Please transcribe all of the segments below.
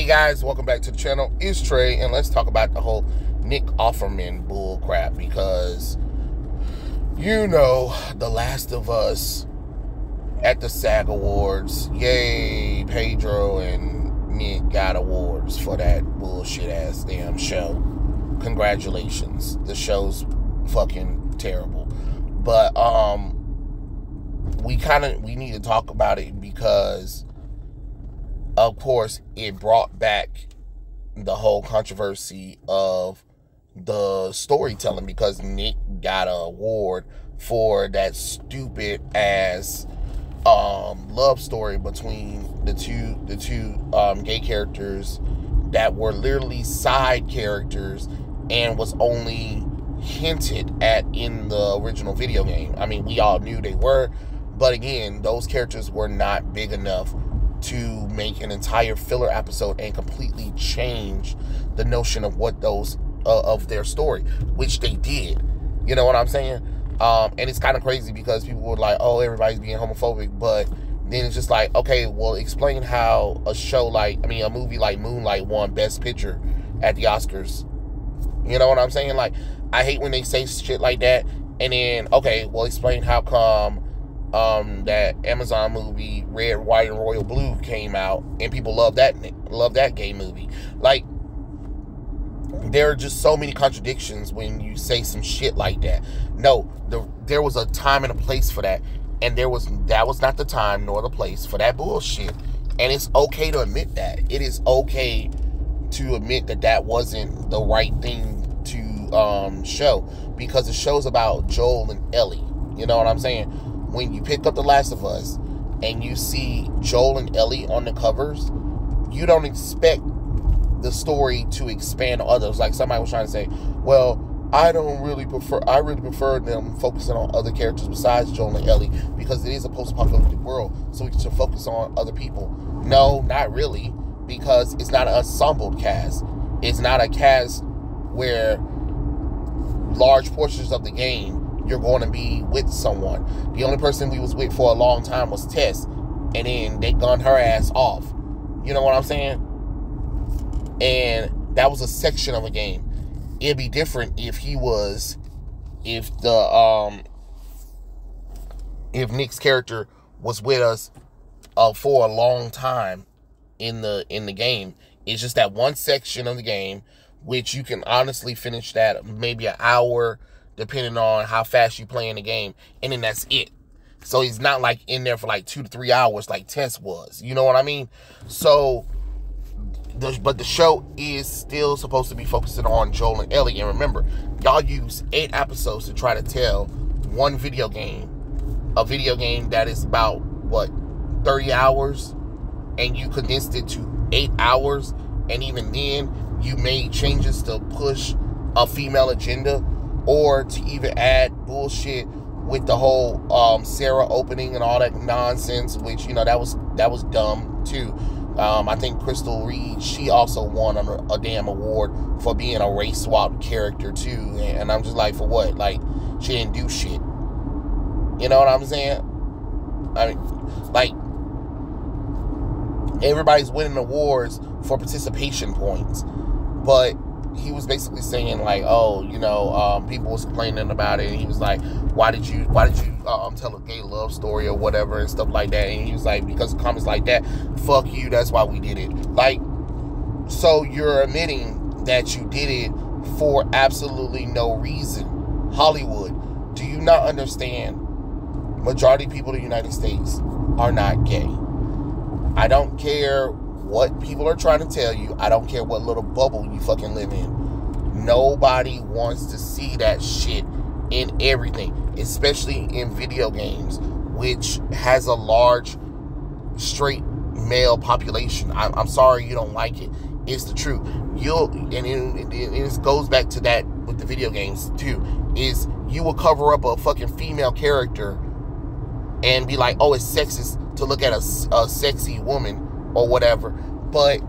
guys, welcome back to the channel. It's Trey, and let's talk about the whole Nick Offerman bull crap, because you know, The Last of Us at the SAG Awards, yay, Pedro and Nick got awards for that bullshit ass damn show. Congratulations. The show's fucking terrible. But we need to talk about it because of course it brought back the whole controversy of the storytelling, because Nick got an award for that stupid ass love story between the two gay characters that were literally side characters and was only hinted at in the original video game. I mean, we all knew they were, but again, those characters were not big enough to make an entire filler episode and completely change the notion of what those of their story, which they did. You know what I'm saying? And it's kind of crazy because people were like, oh, everybody's being homophobic, but then it's just like, okay, well, explain how a movie like Moonlight won Best Picture at the Oscars. You know what I'm saying? Like, I hate when they say shit like that, and then, okay, well, explain how come that Amazon movie Red, White, and Royal Blue came out and people love that gay movie. Like, there are just so many contradictions when you say some shit like that. No, there was a time and a place for that, and that was not the time nor the place for that bullshit. And it's okay to admit that. It is okay to admit that wasn't the right thing to show, because the show's about Joel and Ellie. You know what I'm saying? When you pick up The Last of Us and you see Joel and Ellie on the covers, you don't expect the story to expand on others. Like somebody was trying to say, well, I really prefer them focusing on other characters besides Joel and Ellie, because it is a post-apocalyptic world, so we should focus on other people. No, not really, because it's not an ensemble cast. It's not a cast where large portions of the game you're going to be with someone. The only person we was with for a long time was Tess, and then they gunned her ass off. You know what I'm saying? And that was a section of a game. It'd be different if Nick's character was with us for a long time in the game. It's just that one section of the game, which you can honestly finish that maybe an hour, depending on how fast you play in the game, and then that's it. So he's not like in there for like 2 to 3 hours like Tess was. You know what I mean? So, but the show is still supposed to be focusing on Joel and Ellie. And remember, y'all use 8 episodes to try to tell one video game, a video game that is about, what, 30 hours, and you condensed it to 8 hours, and even then, you made changes to push a female agenda, or to even add bullshit with the whole Sarah opening and all that nonsense, which, you know, that was dumb too. I think Crystal Reed, she also won a damn award for being a race swap character too, and I'm just like, for what? Like, she didn't do shit. You know what I'm saying? I mean, like, everybody's winning awards for participation points, but he was basically saying like, oh, you know, people was complaining about it, and he was like, why did you tell a gay love story or whatever and stuff like that? And he was like, because of comments like that, fuck you, that's why we did it. Like, so you're admitting that you did it for absolutely no reason. Hollywood, do you not understand? Majority of people in the United States are not gay. I don't care what people are trying to tell you. I don't care what little bubble you fucking live in. Nobody wants to see that shit in everything, especially in video games, which has a large straight male population. I'm sorry you don't like it. It's the truth. It goes back to that with the video games too, is you will cover up a fucking female character and be like, oh, it's sexist to look at a sexy woman or whatever, but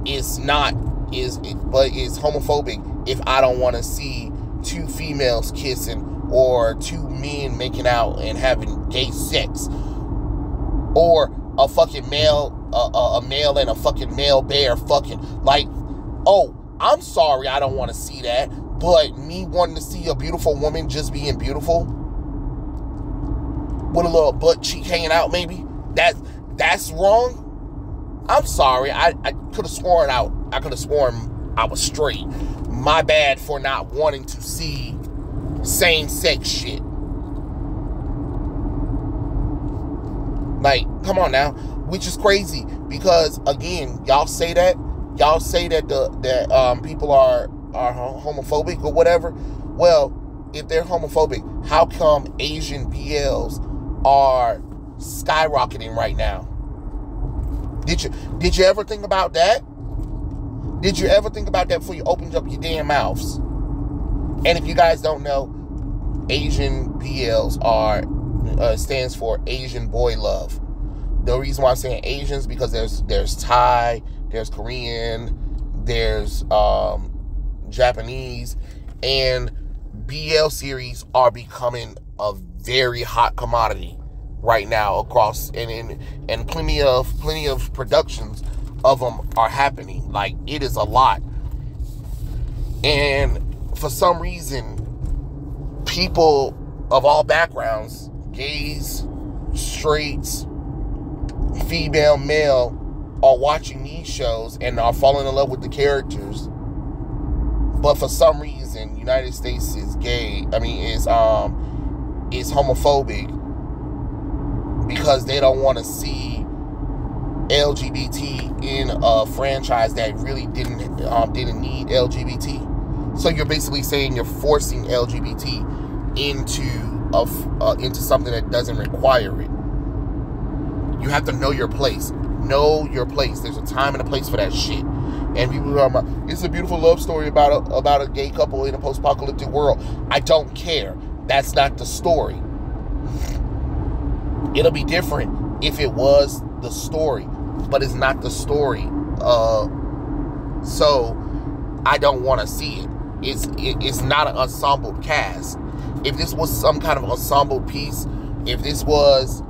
it's homophobic if I don't want to see 2 females kissing or 2 men making out and having gay sex, or a fucking male, a male and a fucking male bear fucking. Like, oh, I'm sorry, I don't want to see that. But me wanting to see a beautiful woman just being beautiful with a little butt cheek hanging out, maybe that's wrong. I'm sorry. I could have sworn I could have sworn I was straight. My bad for not wanting to see same-sex shit. Like, come on now. Which is crazy because, again, y'all say that people are homophobic or whatever. Well, if they're homophobic, how come Asian BLs are skyrocketing right now? Did you ever think about that? Did you ever think about that before you opened up your damn mouths? And if you guys don't know, Asian BLs stands for Asian boy love. The reason why I'm saying Asians because there's Thai, there's Korean, there's Japanese, and BL series are becoming a very hot commodity right now across and plenty of productions of them are happening. Like, it is a lot. And for some reason, people of all backgrounds, gays, straights, female, male, are watching these shows and are falling in love with the characters. But for some reason, United States is homophobic because they don't want to see LGBT in a franchise that really didn't need LGBT. So you're basically saying you're forcing LGBT into something that doesn't require it. You have to know your place. Know your place. There's a time and a place for that shit. And people are like, it's a beautiful love story about a gay couple in a post-apocalyptic world. I don't care. That's not the story. It'll be different if it was the story, but it's not the story. So I don't want to see it. It's not an ensemble cast. If this was some kind of ensemble piece, if this was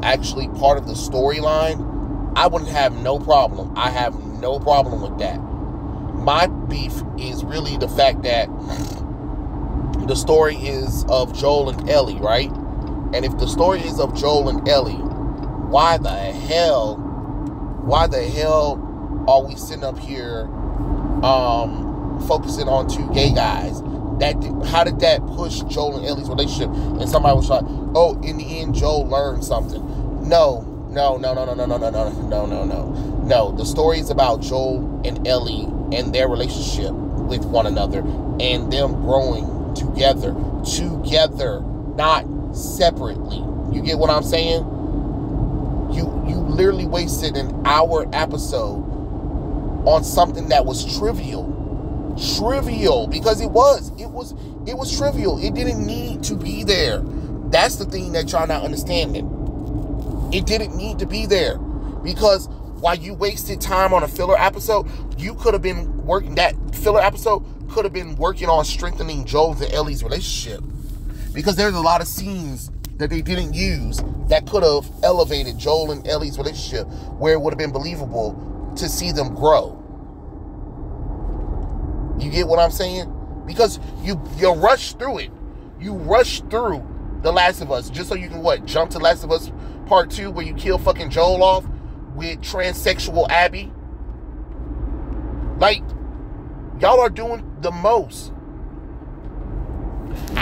actually part of the storyline, I wouldn't have no problem. I have no problem with that. My beef is really the fact that the story is of Joel and Ellie, right? And if the story is of Joel and Ellie, why the hell are we sitting up here focusing on two gay guys? How did that push Joel and Ellie's relationship? And somebody was like, oh, in the end, Joel learned something. No. The story is about Joel and Ellie and their relationship with one another and them growing together, not separately. You get what I'm saying? You literally wasted an hour episode on something that was trivial because it was trivial. It didn't need to be there. That's the thing that y'all not understanding. It didn't need to be there because while you wasted time on a filler episode, you could have been working. That filler episode could have been working on strengthening Joel and Ellie's relationship, because there's a lot of scenes that they didn't use that could have elevated Joel and Ellie's relationship, where it would have been believable to see them grow. You get what I'm saying? Because you rush through it. You rush through The Last of Us just so you can jump to Last of Us Part 2 where you kill fucking Joel off with transsexual Abby. Like, y'all are doing the most.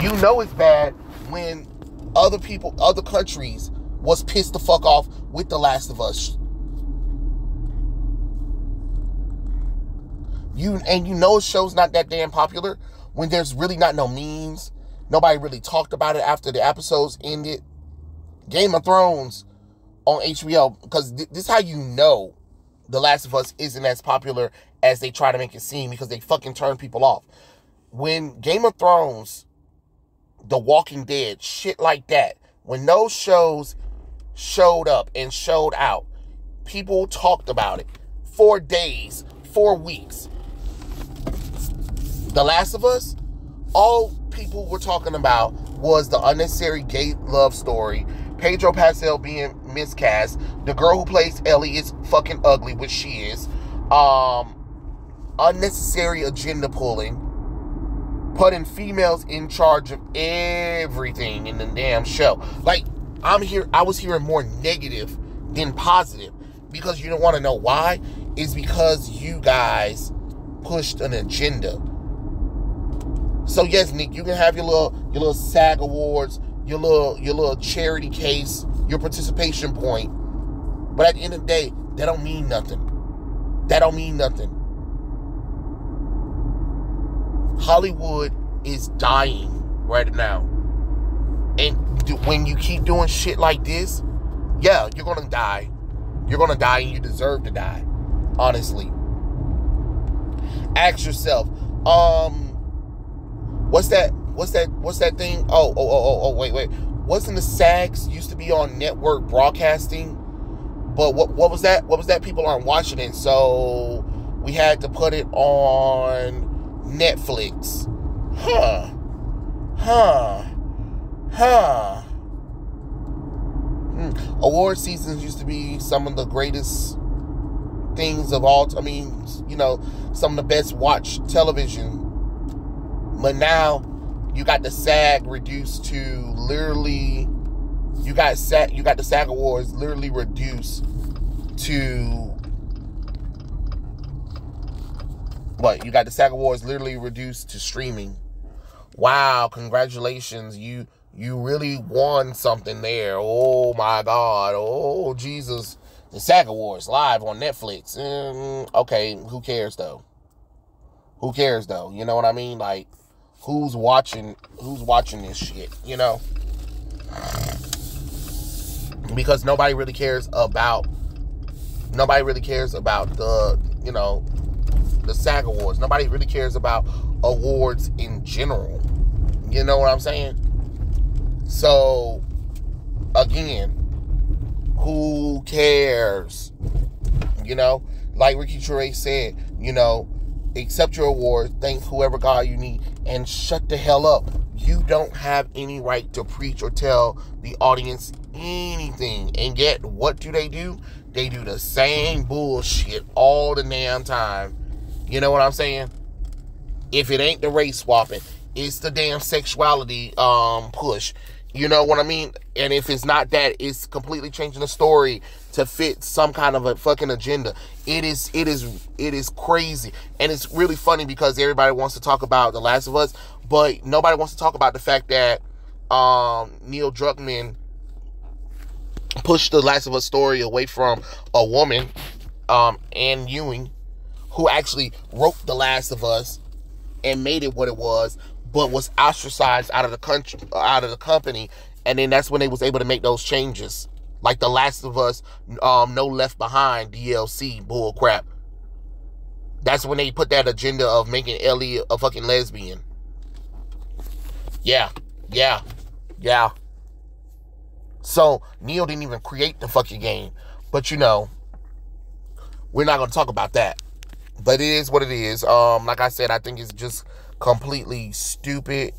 You know it's bad when other countries was pissed the fuck off with The Last of Us. You know the show's not that damn popular when there's really not no memes. Nobody really talked about it after the episodes ended. Game of Thrones on HBO, because this is how you know The Last of Us isn't as popular as they try to make it seem, because they fucking turn people off. When Game of Thrones, The Walking Dead, shit like that, when those shows showed up and showed out, people talked about it for days, for weeks. The Last of Us, all people were talking about was the unnecessary gay love story, Pedro Pascal being miscast. The girl who plays Ellie is fucking ugly, which she is. Unnecessary agenda pulling, putting females in charge of everything in the damn show. Like, I was hearing more negative than positive, because you don't want to know why. Is because you guys pushed an agenda. So yes, Nick, you can have your little SAG awards, your little charity case, your participation point, but at the end of the day, that don't mean nothing. That don't mean nothing. Hollywood is dying right now. And when you keep doing shit like this, yeah, you're gonna die. You're gonna die, and you deserve to die. Honestly. Ask yourself, what's that thing? Wait. Wasn't the SAGs used to be on network broadcasting? But what was that? What was that? People aren't watching it, so we had to put it on Netflix. Award seasons used to be some of the greatest things of all. I mean, you know, some of the best watched television. But now you got the SAG reduced to literally. You got the SAG Awards literally reduced to. What? You got the SAG Awards literally reduced to streaming. Wow, congratulations. You really won something there. Oh my God. Oh Jesus. The SAG Awards live on Netflix. Okay, who cares though? Who cares though? You know what I mean? Like, who's watching this shit, you know? Because nobody really cares about the, you know, the SAG Awards. Nobody really cares about awards in general. You know what I'm saying? So, again, who cares? You know, like Ricky Trey said, you know, accept your award, thank whoever God you need, and shut the hell up. You don't have any right to preach or tell the audience anything. And yet, what do? They do the same bullshit all the damn time. You know what I'm saying? If it ain't the race swapping, it's the damn sexuality push. You know what I mean? And if it's not that, it's completely changing the story to fit some kind of a fucking agenda. It is crazy. And it's really funny because everybody wants to talk about The Last of Us, but nobody wants to talk about the fact that Neil Druckmann pushed The Last of Us story away from a woman, Anne Ewing, who actually wrote The Last of Us and made it what it was, but was ostracized out of the country, out of the company, and then that's when they was able to make those changes, like The Last of Us, No Left Behind DLC bull crap. That's when they put that agenda of making Ellie a fucking lesbian. Yeah. So Neil didn't even create the fucking game, but you know, we're not gonna talk about that. But it is what it is. Like I said, I think it's just completely stupid.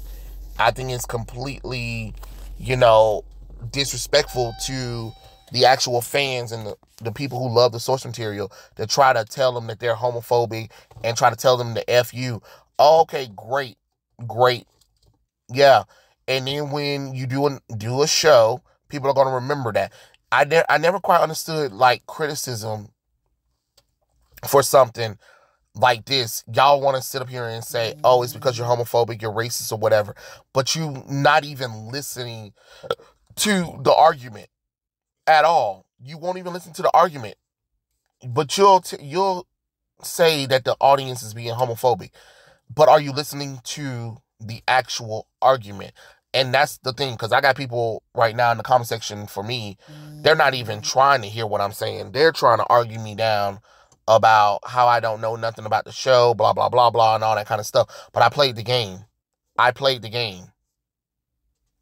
I think it's completely, you know, disrespectful to the actual fans and the people who love the source material to try to tell them that they're homophobic and try to tell them to F you. Oh, okay, great. Yeah. And then when you do a show, people are going to remember that. I never quite understood, like, criticism for something like this. Y'all want to sit up here and say, oh, it's because you're homophobic, you're racist or whatever, but you not even listening to the argument at all. You won't even listen to the argument, but you'll say that the audience is being homophobic, but are you listening to the actual argument? And that's the thing, because I got people right now in the comment section, for me, they're not even trying to hear what I'm saying. They're trying to argue me down about how I don't know nothing about the show, blah, blah, blah, blah, and all that kind of stuff. But I played the game.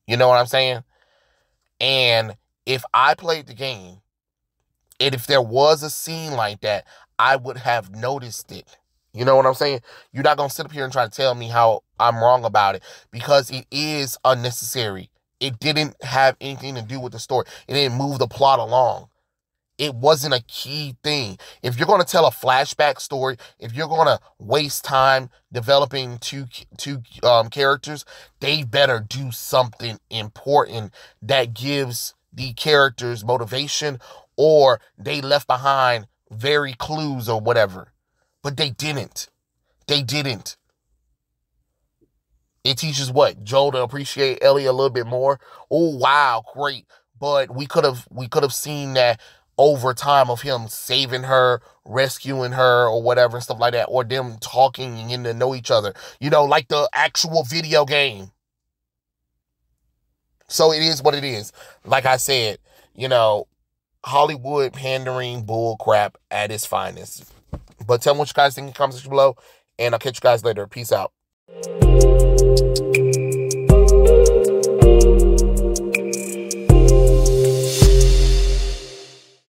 You know what I'm saying? And if I played the game, and if there was a scene like that, I would have noticed it. You know what I'm saying? You're not going to sit up here and try to tell me how I'm wrong about it, because it is unnecessary. It didn't have anything to do with the story. It didn't move the plot along. It wasn't a key thing. If you're going to tell a flashback story, if you're going to waste time developing two characters, they better do something important that gives the characters motivation, or they left behind very clues or whatever. But they didn't. They didn't. It teaches what? Joel to appreciate Ellie a little bit more. Oh wow, great. But we could have seen that over time of him saving her, rescuing her, or whatever, and stuff like that, or them talking and getting to know each other. You know, like the actual video game. So it is what it is. Like I said, you know, Hollywood pandering bull crap at its finest. But tell me what you guys think in the comments below, and I'll catch you guys later. Peace out.